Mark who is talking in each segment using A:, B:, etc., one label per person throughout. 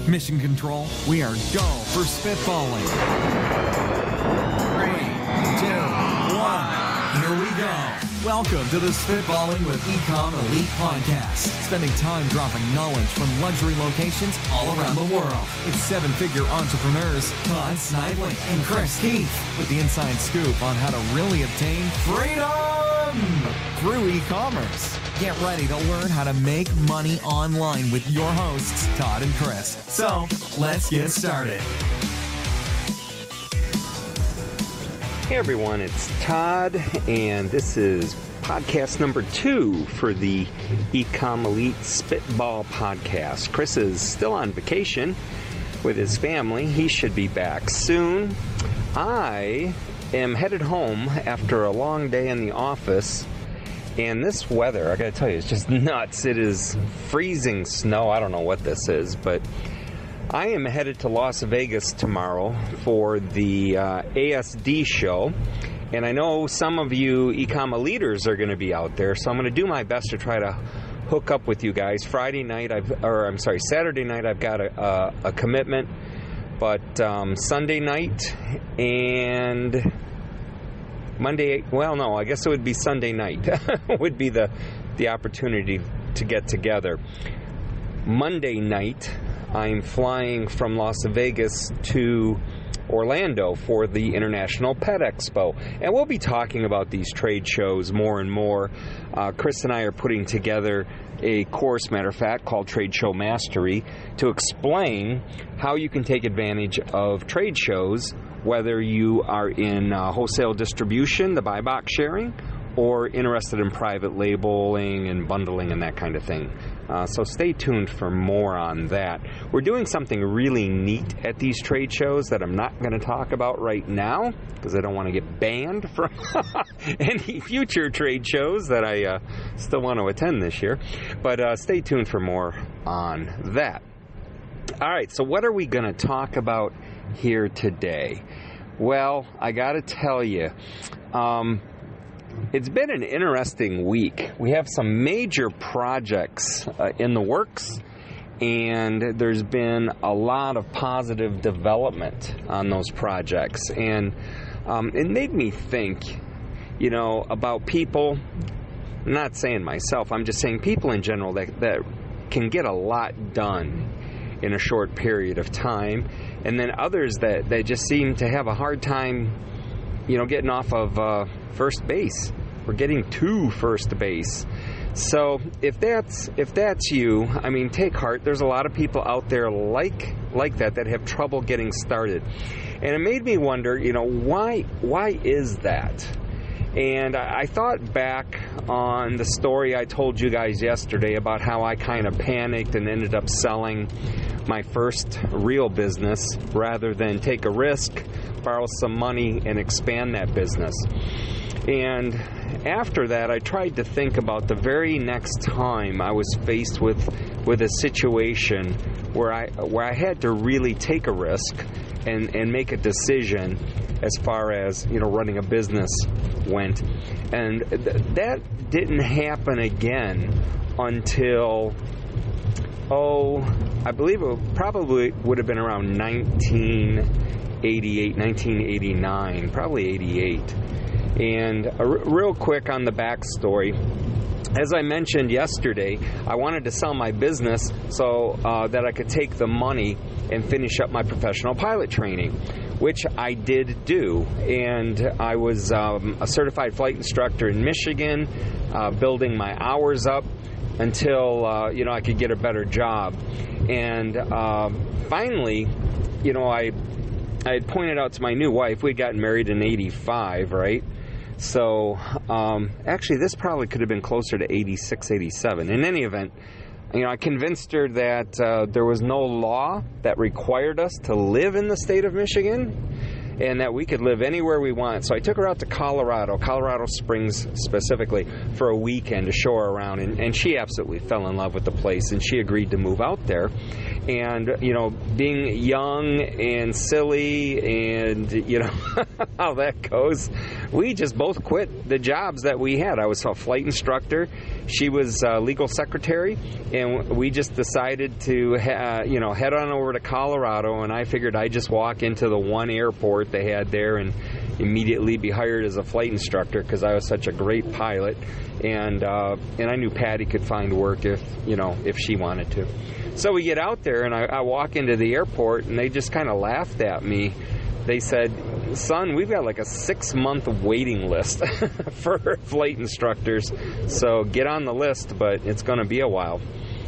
A: Mission Control, we are go for Spitballing. 3, 2, 1, here we go. Welcome to the Spitballing with Ecom Elite podcast. Spending time dropping knowledge from luxury locations all around the world. It's seven-figure entrepreneurs Todd Snively and Chris Keith with the inside scoop on how to really obtain freedom through e-commerce. Get ready to learn how to make money online with your hosts, Todd and Chris. So, let's get started.
B: Hey everyone, it's Todd, and this is podcast number 2 for the Ecom Elite Spitball podcast. Chris is still on vacation with his family. He should be back soon. I am headed home after a long day in the office, and this weather, I gotta tell you, it's just nuts. It is freezing snow. I don't know what this is, but I am headed to Las Vegas tomorrow for the ASD show, and I know some of you e-commerce leaders are going to be out there, so I'm going to do my best to try to hook up with you guys. Saturday night I've got a commitment, but Sunday night and Monday, well, no, I guess it would be Sunday night would be the opportunity to get together. Monday night, I'm flying from Las Vegas to Orlando for the International Pet Expo, and we'll be talking about these trade shows more and more. Chris and I are putting together a course, matter of fact, called Trade Show Mastery, to explain how you can take advantage of trade shows, whether you are in wholesale distribution, the buy box sharing, or interested in private labeling and bundling and that kind of thing. So stay tuned for more on that. We're doing something really neat at these trade shows that I'm not going to talk about right now because I don't want to get banned from any future trade shows that I still want to attend this year. But stay tuned for more on that. All right, so what are we going to talk about here today? Well, I got to tell you, it's been an interesting week. We have some major projects in the works, and there's been a lot of positive development on those projects. And it made me think, about people. I'm not saying myself, I'm just saying people in general that can get a lot done in a short period of time, and then others that just seem to have a hard time getting off of first base. We're getting to first base. So if that's you, I mean, take heart. There's a lot of people out there like that have trouble getting started. And it made me wonder, why is that? And I thought back on the story I told you guys yesterday about how I kind of panicked and ended up selling my first real business rather than take a risk, borrow some money, and expand that business. And after that, I tried to think about the very next time I was faced with a situation where I had to really take a risk and make a decision as far as running a business went. And that didn't happen again until I believe it probably would have been around 1988, 1989, probably 88. And real quick on the backstory, as I mentioned yesterday, I wanted to sell my business so that I could take the money and finish up my professional pilot training, which I did do. And I was a certified flight instructor in Michigan, building my hours up until I could get a better job. And finally, I had pointed out to my new wife, we'd gotten married in 85, right? So actually this probably could have been closer to 86, 87. In any event, I convinced her that there was no law that required us to live in the state of Michigan, and that we could live anywhere we want. So I took her out to Colorado Springs specifically, for a weekend to show her around, and she absolutely fell in love with the place, and she agreed to move out there. And, being young and silly and, how that goes, we just both quit the jobs that we had. I was a flight instructor. She was a legal secretary, and we just decided to, head on over to Colorado, and I figured I'd just walk into the one airport they had there and immediately be hired as a flight instructor because I was such a great pilot, and I knew Patty could find work if she wanted to. So we get out there, and I walk into the airport, and they just kind of laughed at me. They said, "Son, we've got like a 6-month waiting list for flight instructors, so get on the list, but it's going to be a while."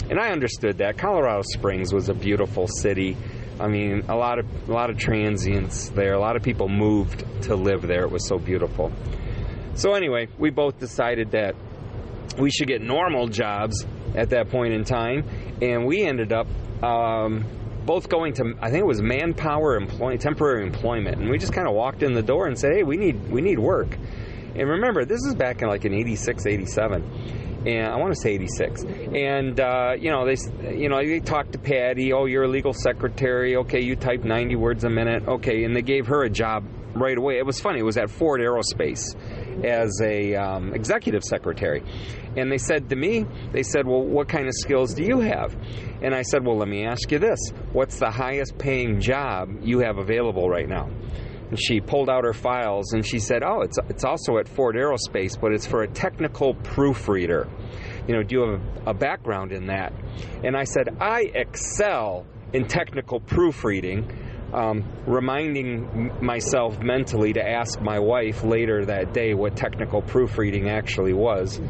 B: And I understood that. Colorado Springs was a beautiful city. I mean, a lot of transients there. A lot of people moved to live there. It was so beautiful. So anyway, we both decided that we should get normal jobs at that point in time, and we ended up both going to, I think it was Manpower temporary employment, and we just kind of walked in the door and said, "Hey, we need work." And remember, this is back in like in 86, 87. And I want to say 86. And, they talked to Patty. "Oh, you're a legal secretary. Okay, you type 90 words a minute. Okay." And they gave her a job right away. It was funny. It was at Ford Aerospace as a executive secretary. And they said to me, "Well, what kind of skills do you have?" And I said, "Well, let me ask you this. What's the highest paying job you have available right now?" And she pulled out her files, and she said, "Oh, it's also at Ford Aerospace, but it's for a technical proofreader. Do you have a background in that?" And I said, "I excel in technical proofreading," reminding myself mentally to ask my wife later that day what technical proofreading actually was.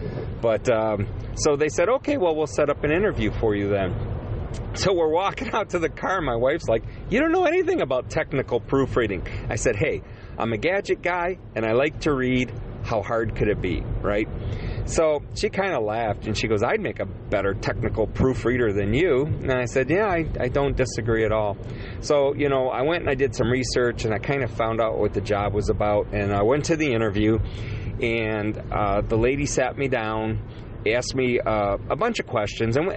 B: But so they said, "Okay, well, we'll set up an interview for you then." So we're walking out to the car. My wife's like, "You don't know anything about technical proofreading." I said, "Hey, I'm a gadget guy, and I like to read. How hard could it be, right?" So she kind of laughed, and she goes, "I'd make a better technical proofreader than you." And I said, "Yeah, I don't disagree at all." So, I went and I did some research, and I kind of found out what the job was about. And I went to the interview, and the lady sat me down, asked me a bunch of questions, and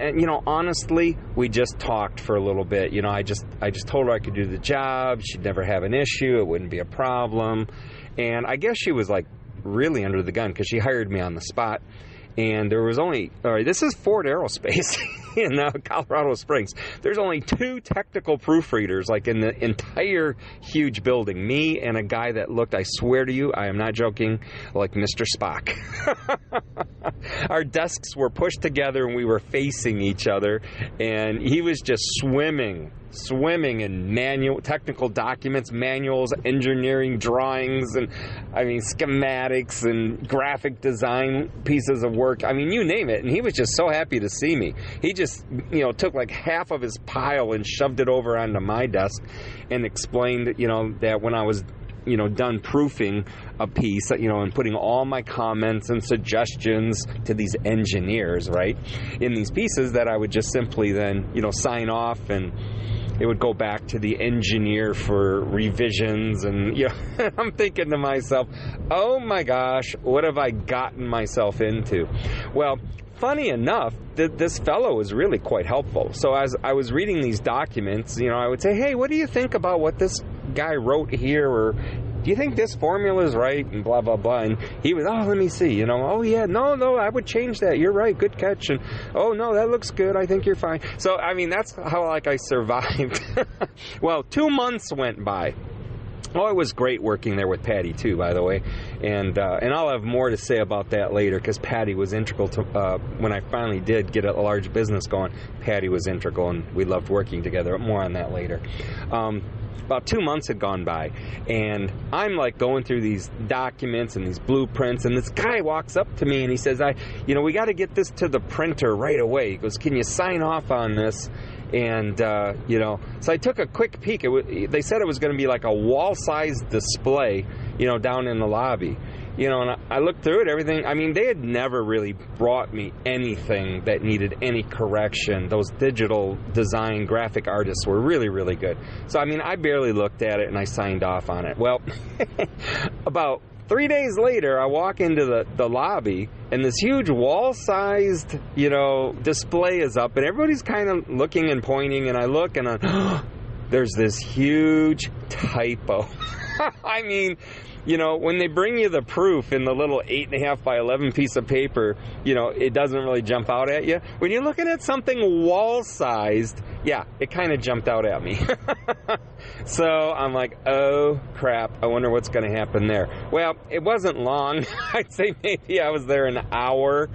B: honestly, we just talked for a little bit. I just told her I could do the job. She'd never have an issue. It wouldn't be a problem. And I guess she was like really under the gun because she hired me on the spot. And there was this is Ford Aerospace in Colorado Springs. There's only 2 technical proofreaders, like in the entire huge building. Me and a guy that looked, I swear to you, I am not joking, like Mr. Spock. Our desks were pushed together and we were facing each other. And he was just swimming in technical documents, manuals, engineering drawings, and schematics and graphic design pieces of work. You name it. And he was just so happy to see me. He just, took like half of his pile and shoved it over onto my desk and explained, that when I was, done proofing a piece, and putting all my comments and suggestions to these engineers, right, in these pieces, that I would just simply then, sign off, and it would go back to the engineer for revisions. And I'm thinking to myself, oh my gosh, what have I gotten myself into? Well, funny enough, this fellow was really quite helpful. So as I was reading these documents, I would say, "Hey, what do you think about what this guy wrote here?" Or, "Do you think this formula is right?" And blah, blah, blah. And he was, "Oh, let me see. Oh, yeah, no, I would change that. You're right. Good catch. And, oh, no, that looks good. I think you're fine." So, that's how, I survived. Well, 2 months went by. Oh, it was great working there with Patty, too, by the way. And I'll have more to say about that later, because Patty was integral to, when I finally did get a large business going, Patty was integral, and we loved working together. More on that later. About 2 months had gone by, and I'm going through these documents and these blueprints, and this guy walks up to me and he says, we got to get this to the printer right away. He goes, "Can you sign off on this?" And, so I took a quick peek. They said it was going to be like a wall-sized display, down in the lobby. And I looked through it, everything. They had never really brought me anything that needed any correction. Those digital design graphic artists were really, really good. So, I barely looked at it, and I signed off on it. Well, about 3 days later, I walk into the lobby, and this huge wall-sized, display is up, and everybody's kind of looking and pointing, and I look, and there's this huge typo. when they bring you the proof in the little 8.5 by 11 piece of paper, it doesn't really jump out at you. When you're looking at something wall-sized, yeah, it kind of jumped out at me. So I'm like, oh crap, I wonder what's going to happen there. Well, it wasn't long. I'd say maybe I was there an hour,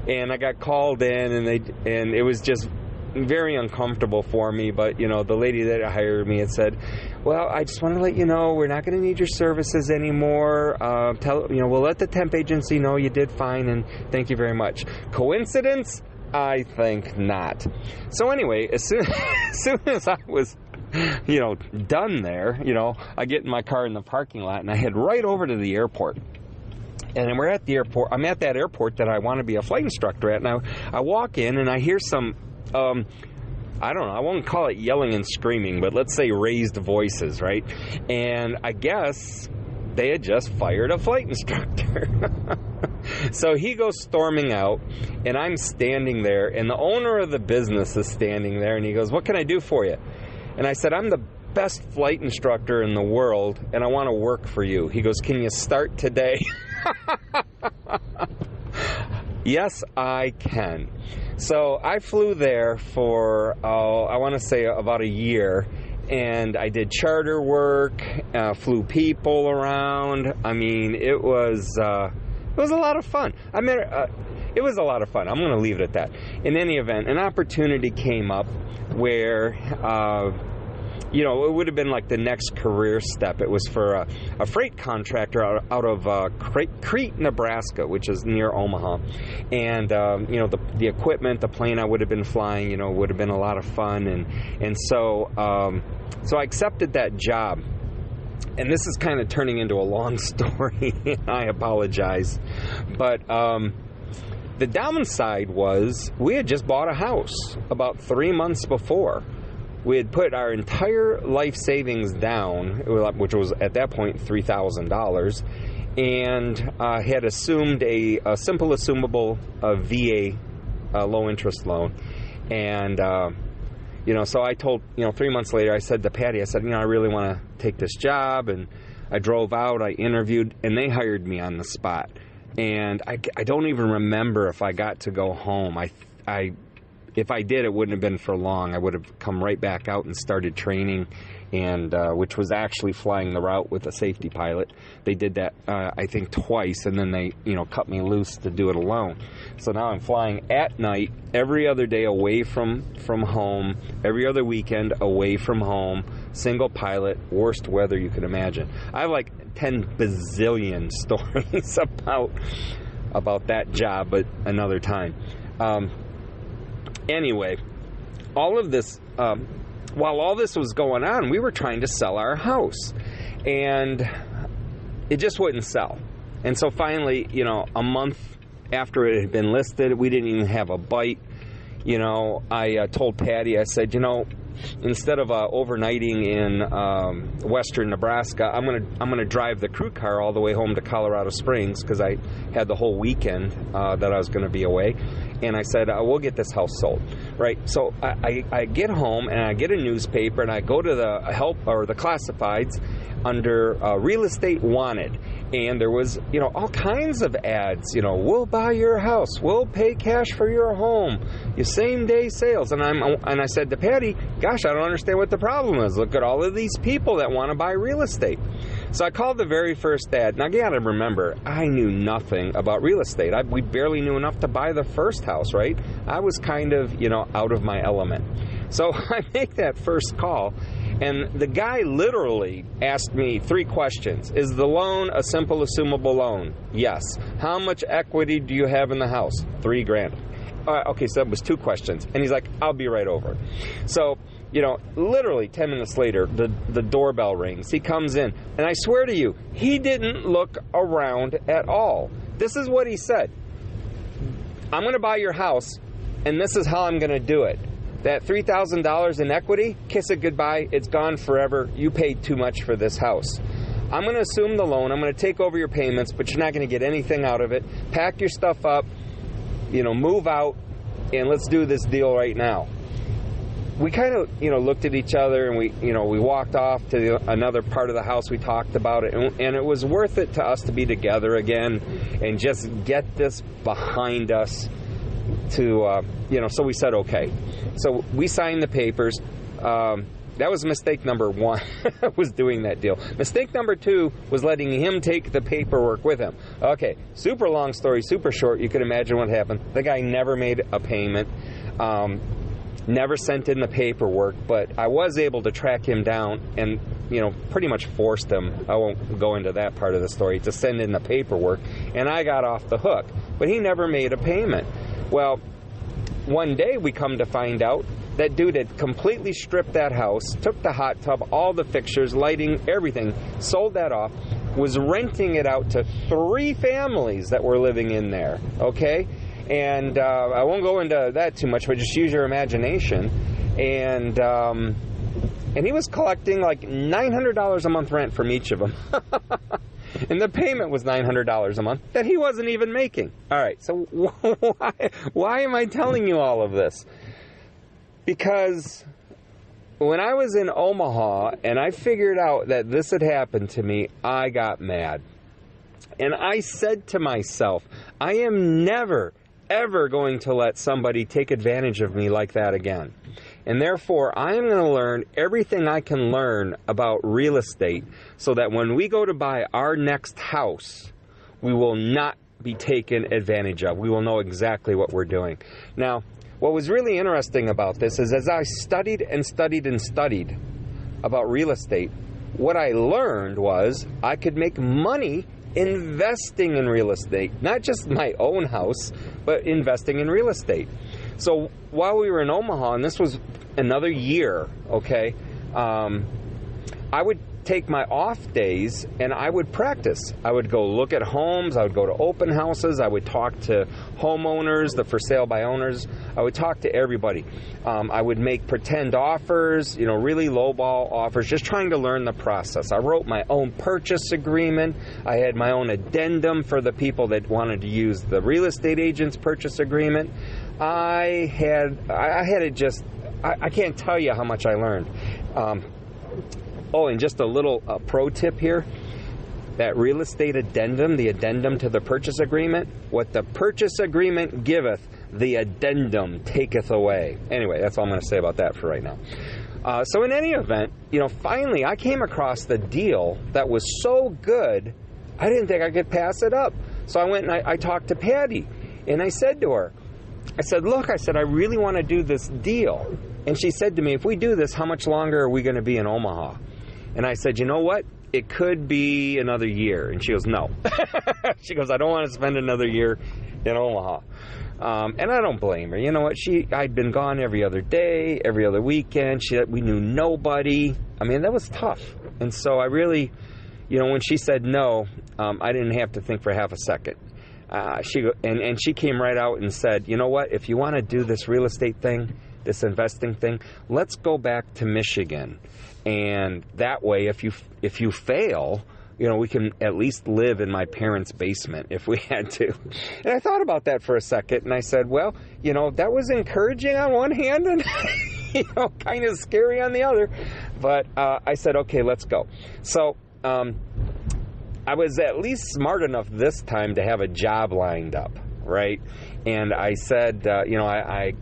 B: and I got called in, and it was just very uncomfortable for me. But the lady that hired me had said, well, I just want to let you know we're not going to need your services anymore. We'll let the temp agency know you did fine, and thank you very much. Coincidence? I think not. So anyway, as soon as I was done there, I get in my car in the parking lot and I head right over to the airport. And we're at the airport. I'm at that airport that I want to be a flight instructor at. Now I walk in and I hear some, I don't know, I won't call it yelling and screaming, but let's say raised voices, right? And I guess they had just fired a flight instructor. So he goes storming out, and I'm standing there, and the owner of the business is standing there, and he goes, what can I do for you? And I said, I'm the best flight instructor in the world, and I want to work for you. He goes, can you start today? Yes, I can. So I flew there for, I want to say about a year, and I did charter work, flew people around. I mean, it was a lot of fun. It was a lot of fun. I'm going to leave it at that. In any event, an opportunity came up where, it would have been like the next career step. It was for a freight contractor out of Crete, Nebraska, which is near Omaha. And, the equipment, the plane I would have been flying, would have been a lot of fun. And so I accepted that job. And this is kind of turning into a long story, and I apologize. But the downside was we had just bought a house about 3 months before. We had put our entire life savings down, which was at that point $3,000, and had assumed a simple assumable VA low-interest loan. And so I told, 3 months later, I said to Patty, I said, I really want to take this job. And I drove out, I interviewed, and they hired me on the spot. And I don't even remember if I got to go home. If I did, it wouldn't have been for long. I would have come right back out and started training, and which was actually flying the route with a safety pilot. They did that, I think, twice, and then they, cut me loose to do it alone. So now I'm flying at night, every other day away from home, every other weekend away from home, single pilot, worst weather you could imagine. I have like 10 bazillion stories about that job, but another time. Anyway, all of this, while all this was going on, we were trying to sell our house, and it just wouldn't sell. And so finally, a month after it had been listed, we didn't even have a bite. I told Patty, I said, instead of overnighting in western Nebraska, I'm gonna drive the crew car all the way home to Colorado Springs, because I had the whole weekend that I was going to be away. And I said, we'll get this house sold, right? So I get home and I get a newspaper and I go to the the classifieds under Real Estate Wanted. And there was, all kinds of ads, we'll buy your house, we'll pay cash for your home, your same day sales. And I said to Patty, gosh, I don't understand what the problem is. Look at all of these people that want to buy real estate. So I called the very first ad. Now, you got to remember, I knew nothing about real estate. We barely knew enough to buy the first house, right? I was kind of, out of my element. So I make that first call, and the guy literally asked me 3 questions. Is the loan a simple assumable loan? Yes. How much equity do you have in the house? $3,000. Okay, so that was 2 questions. And he's like, I'll be right over. So, literally 10 minutes later, the doorbell rings. He comes in, and I swear to you, he didn't look around at all. This is what he said. I'm going to buy your house, and this is how I'm going to do it. That $3,000 in equity, kiss it goodbye. It's gone forever. You paid too much for this house. I'm going to assume the loan. I'm going to take over your payments, but you're not going to get anything out of it. Pack your stuff up, move out, and let's do this deal right now. we kind of, looked at each other, and we walked off to another part of the house. We talked about it, and it was worth it to us to be together again and just get this behind us so we said, okay. So we signed the papers. That was mistake number one, was doing that deal. Mistake number two was letting him take the paperwork with him. Okay, super long story, super short. You can imagine what happened. The guy never made a payment, never sent in the paperwork, but I was able to track him down and, pretty much forced him, I won't go into that part of the story, to send in the paperwork, and I got off the hook. But he never made a payment. Well, one day we come to find out that dude had completely stripped that house, took the hot tub, all the fixtures, lighting, everything, sold that off, was renting it out to 3 families that were living in there, okay? And I won't go into that too much, but just use your imagination. And he was collecting like $900 a month rent from each of them. And the payment was $900 a month that he wasn't even making. All right, so why am I telling you all of this? Because when I was in Omaha and I figured out that this had happened to me, I got mad. And I said to myself, I am never, ever going to let somebody take advantage of me like that again. And therefore, I am going to learn everything I can learn about real estate so that when we go to buy our next house, we will not be taken advantage of. We will know exactly what we're doing. Now, what was really interesting about this is as I studied and studied and studied about real estate, what I learned was I could make money investing in real estate, not just my own house, but investing in real estate. So while we were in Omaha, and this was another year, okay, I would take my off days and I would practice. I would go look at homes. I would go to open houses. I would talk to homeowners, the for sale by owners. I would talk to everybody. I would make pretend offers, really lowball offers, just trying to learn the process. I wrote my own purchase agreement. I had my own addendum for the people that wanted to use the real estate agent's purchase agreement. I had it just, I can't tell you how much I learned. Oh, and just a little pro tip here. That real estate addendum, the addendum to the purchase agreement, what the purchase agreement giveth, the addendum taketh away. Anyway, that's all I'm going to say about that for right now. So in any event, finally I came across the deal that was so good, I didn't think I could pass it up. So I went and I talked to Patty, and I said to her, look, I really want to do this deal. And she said to me, if we do this, how much longer are we going to be in Omaha? And I said, you know what? It could be another year. And she goes, no. She goes, I don't want to spend another year in Omaha. And I don't blame her. You know what? I'd been gone every other day, every other weekend. We knew nobody. I mean, that was tough. And so I really, when she said no, I didn't have to think for half a second. She came right out and said, you know what? If you want to do this real estate thing, this investing thing, let's go back to Michigan. And that way, if you fail, we can at least live in my parents' basement if we had to. And I thought about that for a second, and I said, well, that was encouraging on one hand and, kind of scary on the other. But I said, okay, let's go. So I was at least smart enough this time to have a job lined up, right? And I said, I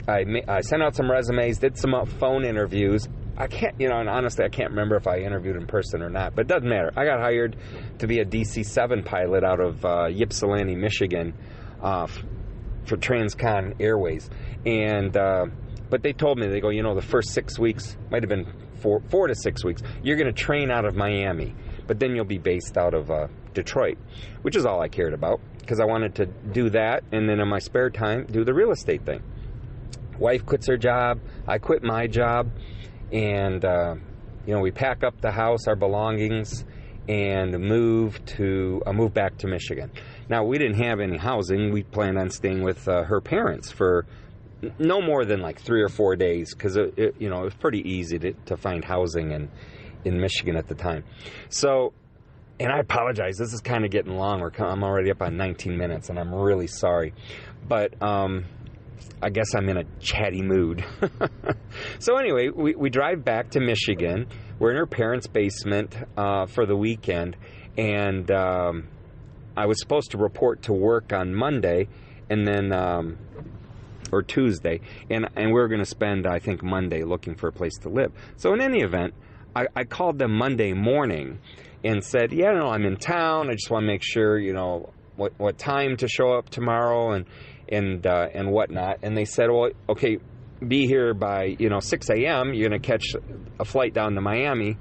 B: sent out some resumes, did some phone interviews. I can't, and honestly, I can't remember if I interviewed in person or not, but it doesn't matter. I got hired to be a DC-7 pilot out of Ypsilanti, Michigan, for Transcon Airways. And, but they told me, they go, the first 6 weeks, might have been 4 to 6 weeks, you're going to train out of Miami, but then you'll be based out of Detroit, which is all I cared about, because I wanted to do that, and then in my spare time, do the real estate thing. Wife quits her job, I quit my job, and, we pack up the house, our belongings, and move back to Michigan. Now, we didn't have any housing. We planned on staying with her parents for no more than like 3 or 4 days, because, it was pretty easy to find housing in Michigan at the time. So, and I apologize, this is kind of getting long. I'm already up on 19 minutes, and I'm really sorry. But I guess I'm in a chatty mood. So anyway, we drive back to Michigan. We're in her parents' basement for the weekend, and I was supposed to report to work on Monday, and then or Tuesday, and we were going to spend, I think, Monday looking for a place to live. So in any event, I called them Monday morning and said, yeah, no, I'm in town. I just want to make sure, what time to show up tomorrow and whatnot. And they said, well, okay, be here by 6 a.m. You're going to catch a flight down to Miami,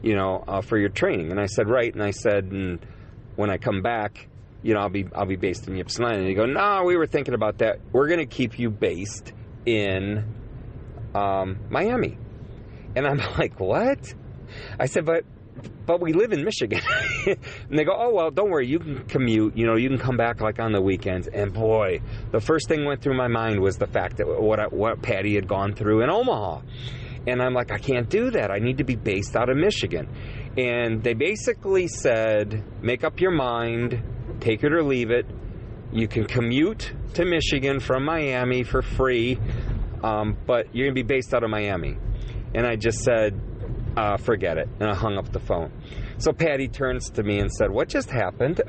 B: for your training. And I said, right. And I said, and when I come back, I'll be based in Ypsilanti. And they go, no, we were thinking about that. We're going to keep you based in Miami. And I'm like, what? I said, but we live in Michigan. And they go, oh, well, don't worry. You can commute. You can come back like on the weekends. And boy, the first thing went through my mind was the fact that what Patty had gone through in Omaha. And I'm like, I can't do that. I need to be based out of Michigan. And they basically said, make up your mind, take it or leave it. You can commute to Michigan from Miami for free, but you're going to be based out of Miami. And I just said, forget it. And I hung up the phone. So Patty turns to me and said, what just happened?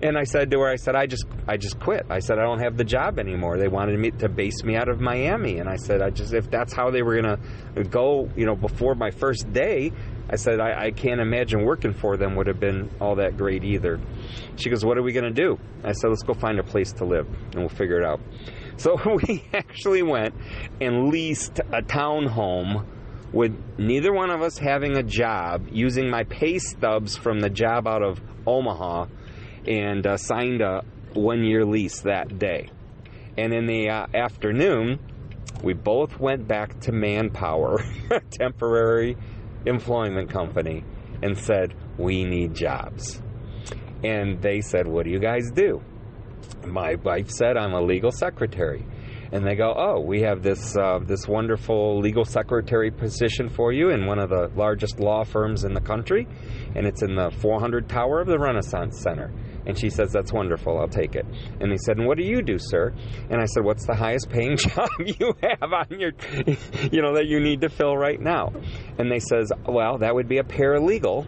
B: And I said to her, I just quit. I said, I don't have the job anymore. They wanted me to base me out of Miami. And I said, if that's how they were going to go, before my first day, I said, I can't imagine working for them would have been all that great either. She goes, what are we going to do? I said, let's go find a place to live and we'll figure it out. So we actually went and leased a townhome with neither one of us having a job, using my pay stubs from the job out of Omaha, and signed a 1-year lease that day. And in the afternoon, we both went back to Manpower, temporary employment company, and said, we need jobs. And they said, what do you guys do? My wife said, I'm a legal secretary. And they go, oh, we have this wonderful legal secretary position for you in one of the largest law firms in the country, and it's in the 400 tower of the Renaissance Center. And she says, that's wonderful, I'll take it. And they said, and what do you do, sir? And I said, what's the highest paying job you have on your, that you need to fill right now? And they says, well, that would be a paralegal,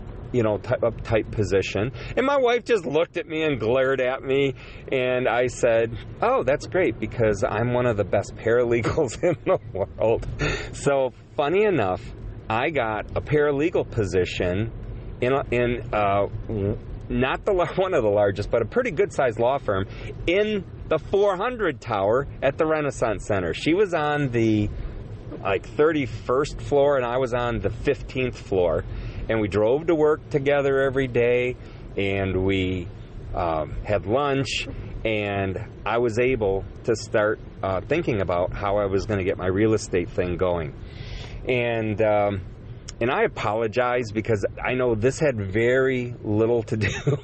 B: type position. And my wife just looked at me and glared at me, and I said, oh, that's great, because I'm one of the best paralegals in the world. So funny enough, I got a paralegal position in not one of the largest, but a pretty good-sized law firm in the 400 tower at the Renaissance Center. She was on the 31st floor, and I was on the 15th floor. And we drove to work together every day, and we had lunch, and I was able to start thinking about how I was going to get my real estate thing going. And I apologize, because I know this had very little to do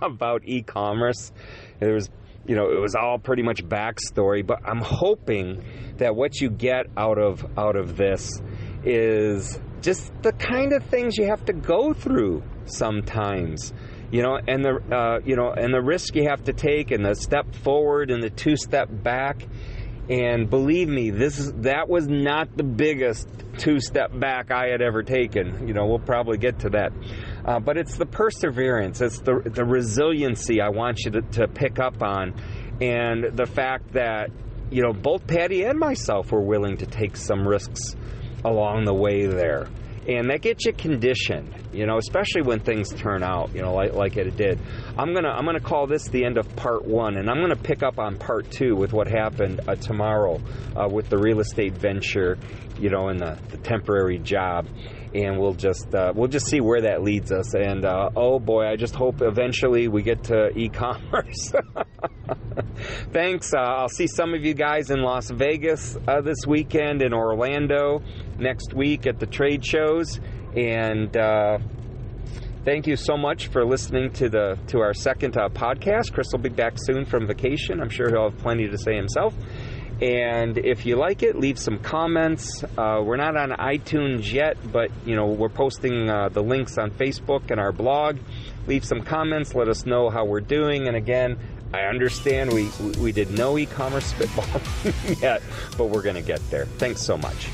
B: about e-commerce. It was all pretty much backstory, but I'm hoping that what you get out of this is just the kind of things you have to go through sometimes, and the risk you have to take, and the step forward and the 2-step back. And believe me, that was not the biggest 2-step back I had ever taken. We'll probably get to that. But it's the perseverance, it's the resiliency I want you to pick up on, and the fact that, both Patty and myself were willing to take some risks along the way there. And that gets you conditioned, especially when things turn out, like it did. I'm gonna call this the end of part 1, and I'm gonna pick up on part 2 with what happened tomorrow with the real estate venture, and the temporary job, and we'll just see where that leads us. And oh boy, I just hope eventually we get to e-commerce. Thanks. I'll see some of you guys in Las Vegas this weekend, in Orlando next week at the trade shows, and thank you so much for listening to our second podcast. Chris will be back soon from vacation. I'm sure he'll have plenty to say himself. And if you like it, leave some comments. We're not on iTunes yet, but we're posting the links on Facebook and our blog. Leave some comments. Let us know how we're doing. And again, I understand we did no e-commerce spitball yet, but we're going to get there. Thanks so much.